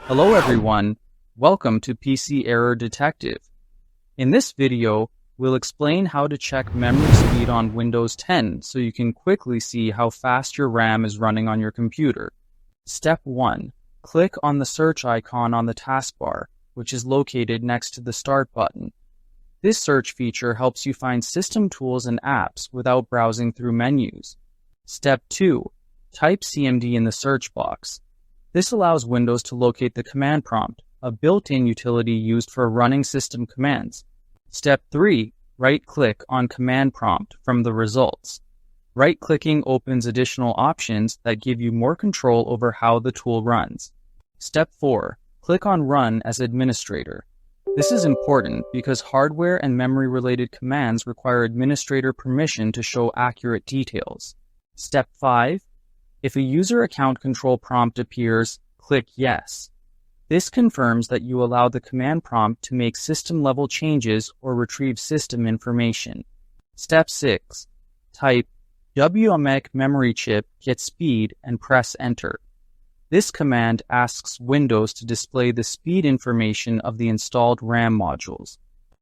Hello everyone, welcome to PC Error Detective. In this video, we'll explain how to check memory speed on Windows 10 so you can quickly see how fast your RAM is running on your computer. Step 1. Click on the search icon on the taskbar, which is located next to the Start button. This search feature helps you find system tools and apps without browsing through menus. Step 2. Type CMD in the search box. This allows Windows to locate the command prompt, a built-in utility used for running system commands. Step 3. Right-click on command prompt from the results. Right-clicking opens additional options that give you more control over how the tool runs. Step 4. Click on Run as administrator. This is important because hardware and memory-related commands require administrator permission to show accurate details. Step 5. If a user account control prompt appears, click Yes. This confirms that you allow the command prompt to make system-level changes or retrieve system information. Step 6. Type wmic memorychip get speed and press Enter. This command asks Windows to display the speed information of the installed RAM modules.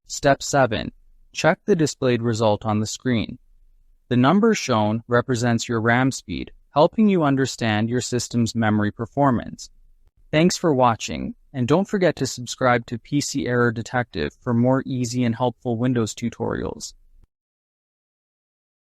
Step 7. Check the displayed result on the screen. The number shown represents your RAM speed, helping you understand your system's memory performance. Thanks for watching, and don't forget to subscribe to PC Error Detective for more easy and helpful Windows tutorials.